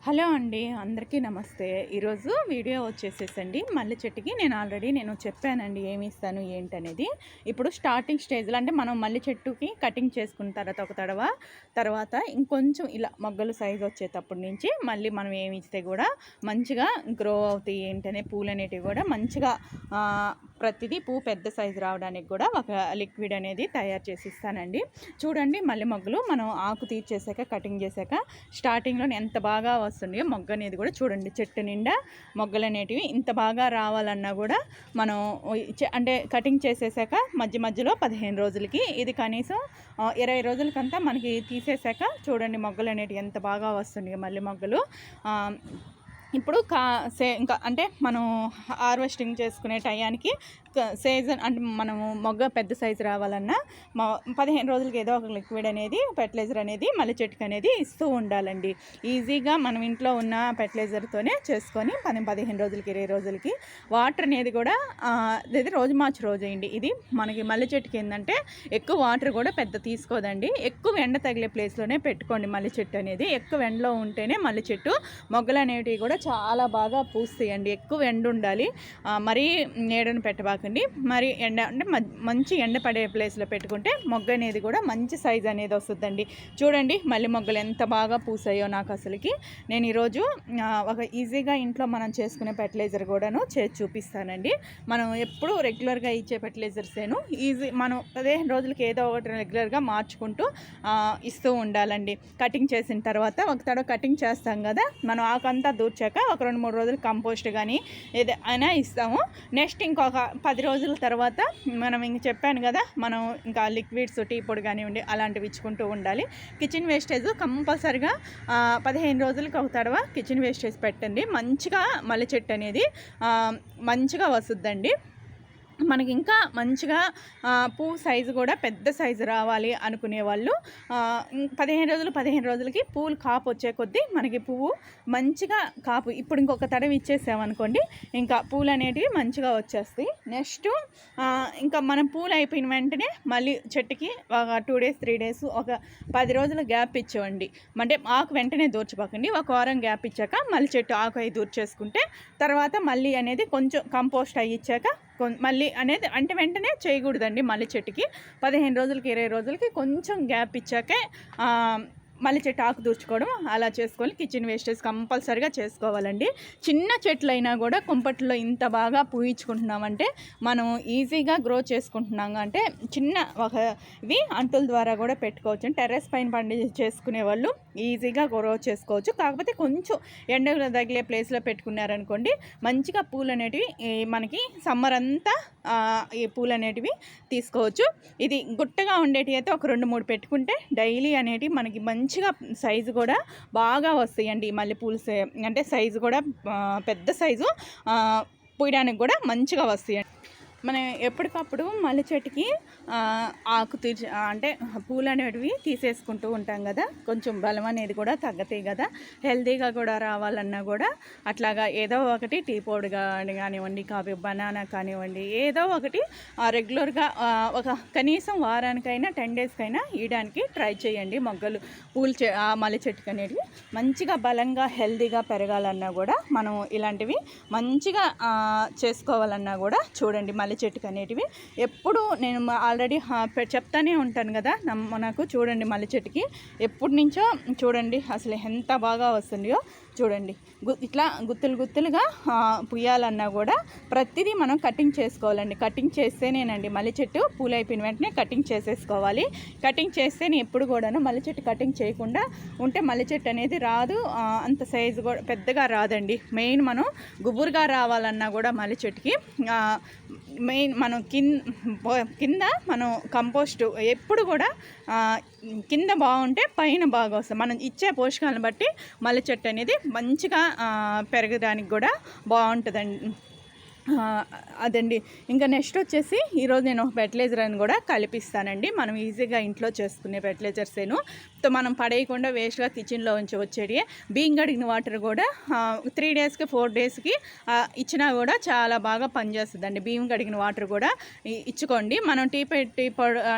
Hello అండి, అందరికీ నమస్తే. ఈరోజు వీడియో వచ్చేసేసండి మల్లె చెట్టుకి నేను చెప్పానండి ఏమి ఇస్తాను ఏంటనేది. ఇప్పుడు స్టార్టింగ్ స్టేజ్లో అంటే మనం మల్లె చెట్టుకి కటింగ్ చేసుకున్న తర్వాత ఒక తర్వాత ఇంకొంచెం ఇలా మొగ్గలు సైజు వచ్చేటప్పటి నుంచి మళ్ళీ మనం ఏమి ఇస్తే కూడా మంచిగా గ్రో అవుతాయి ఏంటనే పూలు అనేటివి కూడా మంచిగా ప్రతిదీ పువ్వు పెద్ద సైజు రావడానికి కూడా ఒక లిక్విడ్ అనేది తయారు చేసి ఇస్తానండి. చూడండి మల్లె మొగ్గలు మనం ఆకు తీర్చేసాక కటింగ్ చేశాక స్టార్టింగ్లో ఎంత బాగా వస్తుంది మొగ్గ అనేది కూడా చూడండి. చెట్టు నిండా మొగ్గలు అనేటివి ఇంత బాగా రావాలన్నా కూడా మనం అంటే కటింగ్ చేసేసాక మధ్యలో 15 రోజులకి ఇది కనీసం 20 రోజులకంతా మనకి తీసేసాక చూడండి మొగ్గలు అనేటివి ఎంత బాగా వస్తుంది మళ్ళీ మొగ్గలు. ఇప్పుడు ఇంకా అంటే మనం హార్వెస్టింగ్ చేసుకునే టయానికి సీజన్ అంటే మనము మొగ్గ పెద్ద సైజు రావాలన్నా 15 రోజులకి ఏదో ఒక లిక్విడ్ అనేది ఫెర్టిలైజర్ అనేది మల్లె చెట్టుకు అనేది ఇస్తూ ఉండాలండి. ఈజీగా మనం ఇంట్లో ఉన్న ఫెర్టిలైజర్తోనే చేసుకొని 15 రోజులకి 20 రోజులకి వాటర్ అనేది కూడా ఇది రోజు మార్చి రోజు వేయండి. ఇది మనకి మల్లె చెట్టుకి ఏంటంటే ఎక్కువ వాటర్ కూడా పెద్ద తీసుకోదండి. ఎక్కువ ఎండ తగిలే ప్లేస్లోనే పెట్టుకోండి మల్లె చెట్టు అనేది. ఎక్కువ ఎండలో ఉంటేనే మల్లె చెట్టు మొగ్గలు అనేటివి కూడా చాలా బాగా పూస్తాయండి. ఎక్కువ ఎండ ఉండాలి, మరీ నీడను పెట్టబాకండి. మరి ఎండ అంటే మంచి ఎండ పడే ప్లేస్లో పెట్టుకుంటే మొగ్గ అనేది కూడా మంచి సైజ్ అనేది వస్తుందండి. చూడండి మల్లె మొగ్గలు ఎంత బాగా పూసాయో నాకు అసలుకి. నేను ఈరోజు ఒక ఈజీగా ఇంట్లో మనం చేసుకునే ఫెర్టిలైజర్ కూడాను చేసి చూపిస్తానండి. మనం ఎప్పుడు రెగ్యులర్గా ఇచ్చే ఫెర్టిలైజర్సేను మనం 15 రోజులకి ఏదో ఒకటి రెగ్యులర్గా మార్చుకుంటూ ఇస్తూ ఉండాలండి. కటింగ్ చేసిన తర్వాత ఒక తడవ కటింగ్ చేస్తాం కదా, మనం ఆకంతా దూర్చాక ఒక 2-3 రోజులు కంపోస్ట్ కానీ ఏదైనా ఇస్తాము. నెక్స్ట్ ఇంకొక 10 రోజుల తర్వాత మనం ఇంక చెప్పాను కదా, మనం ఇంకా లిక్విడ్స్ టీ పొడి కానివ్వండి అలాంటివి ఇచ్చుకుంటూ ఉండాలి. కిచెన్ వేస్టేజ్ కంపల్సరిగా 15 రోజులకి ఒక తడవ కిచెన్ వేస్టేజ్ పెట్టండి. మంచిగా మల్లె చెట్టు అనేది మంచిగా వస్తుందండి. మనకి ఇంకా మంచిగా పువ్వు సైజు కూడా పెద్ద సైజు రావాలి అనుకునే వాళ్ళు 15 రోజులకి పువ్వులు కాపు వచ్చే కొద్దీ మనకి పువ్వు మంచిగా కాపు ఇప్పుడు ఇంకొక తడవ ఇచ్చేసామనుకోండి ఇంకా పూలు అనేటివి మంచిగా వచ్చేస్తాయి. నెక్స్ట్ ఇంకా మనం పూలు అయిపోయిన వెంటనే మళ్ళీ చెట్టుకి ఒక 2 డేస్ 3 డేస్ ఒక 10 రోజుల గ్యాప్ ఇచ్చేవండి. అంటే ఆకు వెంటనే దూర్చిపోకండి. ఒక వారం గ్యాప్ ఇచ్చాక మళ్ళీ చెట్టు ఆకు అయి దూర్చేసుకుంటే తర్వాత మళ్ళీ అనేది కొంచెం కంపోస్ట్ అయ్యి ఇచ్చాక మళ్ళీ అనేది అంటే వెంటనే చేయకూడదండి. మళ్ళీ చెట్టుకి 15 రోజులకి 20 రోజులకి కొంచెం గ్యాప్ ఇచ్చాకే మళ్ళీ చెట్టు ఆకు దూర్చుకోవడం అలా చేసుకోవాలి. కిచెన్ వేస్టేజ్ కంపల్సరీగా చేసుకోవాలండి. చిన్న చెట్లైనా కూడా కుంపట్లో ఇంత బాగా పూయించుకుంటున్నామంటే మనం ఈజీగా గ్రో చేసుకుంటున్నాం. అంటే చిన్న ఒక ఇవి అంటుల ద్వారా కూడా పెట్టుకోవచ్చు. టెర్రస్ పైన చేసుకునే వాళ్ళు ఈజీగా గ్రో చేసుకోవచ్చు. కాకపోతే కొంచెం ఎండ తగిలే ప్లేస్లో పెట్టుకున్నారనుకోండి మంచిగా పూలు అనేటివి మనకి సమ్మర్ అంతా ఈ పూలు అనేటివి తీసుకోవచ్చు. ఇది గుట్టగా ఉండేటివి అయితే ఒక 2-3 పెట్టుకుంటే డైలీ అనేటివి మనకి మంచిగా సైజు కూడా బాగా వస్తాయండి. మల్లెపూలు అంటే సైజు కూడా పెద్ద సైజు పూయడానికి కూడా మంచిగా వస్తాయండి. మనం ఎప్పటికప్పుడు మల్లె చెట్టుకి ఆకు అంటే పూలు అనేటివి తీసేసుకుంటూ ఉంటాం కదా, కొంచెం బలం అనేది కూడా తగ్గుతాయి కదా. హెల్తీగా కూడా రావాలన్నా కూడా అట్లాగా ఏదో ఒకటి టీ పౌడర్ కానివ్వండి, కాఫీ బనానా కానివ్వండి, ఏదో ఒకటి రెగ్యులర్గా ఒక కనీసం వారానికైనా 10 డేస్కైనా ఇవ్వడానికి ట్రై చేయండి. మొగ్గలు మల్లె చెట్టుకి అనేటివి మంచిగా బలంగా హెల్తీగా పెరగాలన్నా కూడా మనం ఇలాంటివి మంచిగా చేసుకోవాలన్నా కూడా చూడండి మల్లె చెట్టుకు అనేటివి ఎప్పుడు నేను ఆల్రెడీ చెప్తానే ఉంటాను కదా. నాకు చూడండి మల్లె చెట్టుకి ఎప్పటి నుంచో చూడండి అసలు ఎంత బాగా వస్తుందో చూడండి. ఇట్లా గుత్తులుగా పుయ్యాలన్నా కూడా ప్రతిదీ మనం కటింగ్ చేసుకోవాలండి. కటింగ్ చేస్తేనేనండి మల్లె చెట్టు పూలు అయిపోయిన వెంటనే కటింగ్ చేసేసుకోవాలి. కటింగ్ చేస్తేనే ఎప్పుడు కూడాను మల్లె చెట్టు కటింగ్ చేయకుండా ఉంటే మల్లె చెట్టు అనేది రాదు, అంత సైజు కూడా పెద్దగా రాదండి. మెయిన్ మనం గుబురుగా రావాలన్నా కూడా మల్లె చెట్టుకి మెయిన్ మనం కింద మనం కంపోస్ట్ ఎప్పుడు కూడా కింద బాగుంటే పైన బాగా వస్తుంది. మనం ఇచ్చే పోషకాలను బట్టి మల్లె చెట్టు అనేది మంచిగా పెరగడానికి కూడా బాగుంటుందండి. అదండి. ఇంకా నెక్స్ట్ వచ్చేసి ఈరోజు నేను ఫెర్టిలైజర్ అని కూడా కలిపిస్తానండి. మనం ఈజీగా ఇంట్లో చేసుకునే ఫెర్టిలైజర్సేను. మనం పడేయకుండా వేస్ట్గా కిచెన్లో ఉంచి వచ్చేది బియ్యం కడిగిన వాటర్ కూడా 3 డేస్కి 4 డేస్కి ఇచ్చినా కూడా చాలా బాగా పనిచేస్తుందండి. బియ్యం కడిగిన వాటర్ కూడా ఇచ్చుకోండి. మనం టీ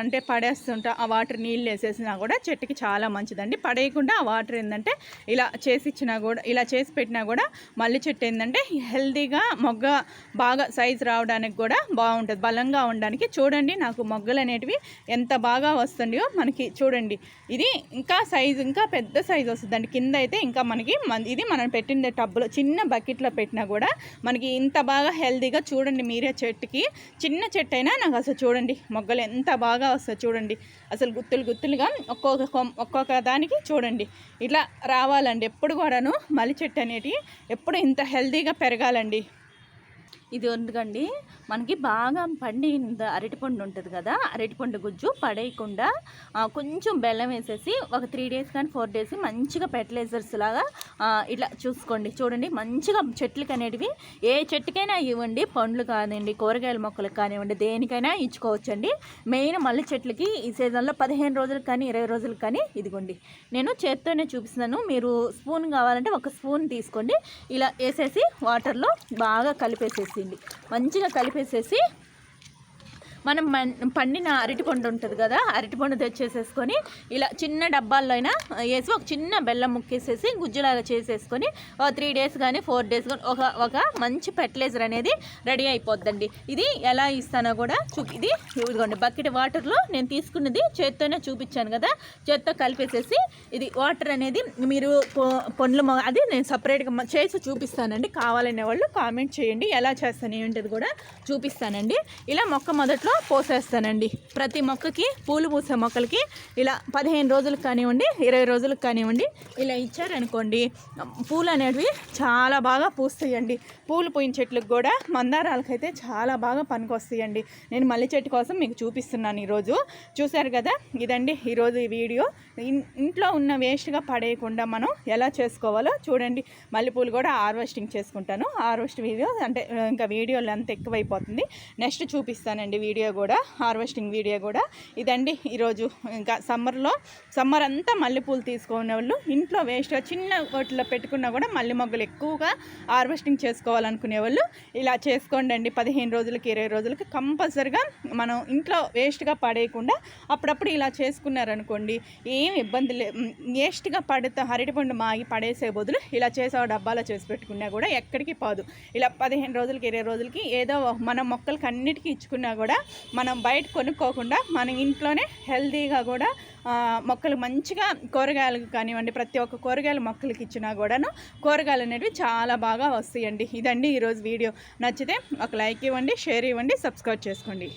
అంటే పడేస్తుంటా ఆ వాటర్ నీళ్ళు వేసేసినా కూడా చెట్టుకి చాలా మంచిదండి. పడేయకుండా ఆ వాటర్ ఏంటంటే ఇలా చేసి ఇచ్చినా కూడా, ఇలా చేసి పెట్టినా కూడా మళ్ళీ చెట్టు ఏంటంటే హెల్తీగా మొగ్గ బాగా సైజు రావడానికి కూడా బాగుంటుంది, బలంగా ఉండడానికి. చూడండి నాకు మొగ్గలు అనేటివి ఎంత బాగా వస్తుండో మనకి. చూడండి ఇది ఇంకా సైజు, ఇంకా పెద్ద సైజు వస్తుందండి. కింద అయితే ఇంకా మనకి ఇది మనం పెట్టిన టబ్బులో చిన్న బకెట్లో పెట్టినా కూడా మనకి ఇంత బాగా హెల్తీగా. చూడండి మీరే, చెట్టుకి చిన్న చెట్టు అయినా నాకు అసలు చూడండి మొగ్గలు ఎంత బాగా వస్తాయి చూడండి. అసలు గుత్తులుగా ఒక్కొక్క దానికి చూడండి ఇట్లా రావాలండి. ఎప్పుడు కూడాను మల్లి చెట్టు అనేటివి ఎప్పుడు ఇంత హెల్తీగా పెరగాలండి. ఇది ఎందుకండి మనకి బాగా పండిన అరటిపండు ఉంటుంది కదా, అరటిపండు గుజ్జు పడేయకుండా కొంచెం బెల్లం వేసేసి ఒక 3 డేస్ కానీ 4 డేస్ మంచిగా ఫెర్టిలైజర్స్ లాగా ఇట్లా చూసుకోండి. చూడండి మంచిగా చెట్లకి అనేటివి ఏ చెట్టుకైనా ఇవ్వండి, పండ్లు కానివ్వండి, కూరగాయల మొక్కలకు కానివ్వండి, దేనికైనా ఇచ్చుకోవచ్చండి. మెయిన్ మల్లె చెట్లకి ఈ సీజన్లో 15 రోజులకు కానీ 20 రోజులకు కానీ ఇదిగోండి నేను చేత్తోనే చూపిస్తున్నాను. మీరు స్పూన్ కావాలంటే ఒక స్పూన్ తీసుకోండి. ఇలా వేసేసి వాటర్లో బాగా కలిపేసేసి మంచిగా కలిపేసేసి మనం పండిన అరటిపండు ఉంటుంది కదా, అరటిపండు తెచ్చేసేసుకొని ఇలా చిన్న డబ్బాల్లో అయినా వేసి ఒక చిన్న బెల్లం ముక్కేసేసి గుజ్జులాగా చేసేసుకొని 3 డేస్ కానీ 4 డేస్ కానీ ఒక మంచి ఫెర్టిలైజర్ అనేది రెడీ అయిపోద్దండి. ఇది ఎలా ఇస్తానో కూడా ఇది ఇదిగోండి బకెట్ వాటర్లో నేను తీసుకున్నది చేత్తోనే చూపించాను కదా, చేత్తో కలిపేసేసి ఇది వాటర్ అనేది మీరు పండ్లు అది నేను సపరేట్గా చేసి చూపిస్తానండి. కావాలనే వాళ్ళు కామెంట్ చేయండి, ఎలా చేస్తాను ఏంటిది కూడా చూపిస్తానండి. ఇలా మొక్క మొదట్లో పోసేస్తానండి. ప్రతి మొక్కకి పూలు పూసే మొక్కలకి ఇలా 15 రోజులకు కానివ్వండి 20 రోజులకు కానివ్వండి ఇలా ఇచ్చారనుకోండి పూలు అనేవి చాలా బాగా పూస్తాయండి. పూలు పోయిన చెట్లకు కూడా మందారాలకైతే చాలా బాగా పనికొస్తాయండి. నేను మల్లె చెట్టు కోసం మీకు చూపిస్తున్నాను ఈరోజు. చూశారు కదా, ఇదండి ఈరోజు ఈ వీడియో. ఇంట్లో ఉన్న వేస్ట్గా పడేయకుండా మనం ఎలా చేసుకోవాలో చూడండి. మల్లెపూలు కూడా హార్వెస్టింగ్ చేసుకుంటాను. హార్వెస్ట్ వీడియో అంటే ఇంకా వీడియోలు అంత ఎక్కువైపోతుంది, నెక్స్ట్ చూపిస్తానండి వీడియో కూడా, హార్వెస్టింగ్ వీడియో కూడా. ఇదండి ఈరోజు. ఇంకా సమ్మర్ అంతా మల్లెపూలు తీసుకునే వాళ్ళు ఇంట్లో వేస్ట్గా చిన్న వాటిలో పెట్టుకున్నా కూడా మల్లె మొగ్గలు ఎక్కువగా హార్వెస్టింగ్ చేసుకోవాలనుకునే వాళ్ళు ఇలా చేసుకోండి అండి. 15 రోజులకి 20 రోజులకి కంపల్సరిగా మనం ఇంట్లో వేస్ట్గా పడేయకుండా అప్పుడప్పుడు ఇలా చేసుకున్నారనుకోండి ఏం ఇబ్బంది వేస్ట్గా అరటిపండు మాగి పడేసే బదులు ఇలా చేసే డబ్బాలో చేసి పెట్టుకున్నా కూడా ఎక్కడికి పోదు. ఇలా 15 రోజులకి 20 రోజులకి ఏదో మన మొక్కలకి అన్నిటికీ ఇచ్చుకున్నా కూడా మనం బయట కొనుక్కోకుండా మనం ఇంట్లోనే హెల్తీగా కూడా మొక్కలు మంచిగా కూరగాయలకు కానివ్వండి, ప్రతి ఒక్క కూరగాయల మొక్కలకి ఇచ్చినా కూడాను కూరగాయలు అనేవి చాలా బాగా వస్తాయండి. ఇదండి ఈరోజు వీడియో. నచ్చితే ఒక లైక్ ఇవ్వండి, షేర్ ఇవ్వండి, సబ్స్క్రైబ్ చేసుకోండి.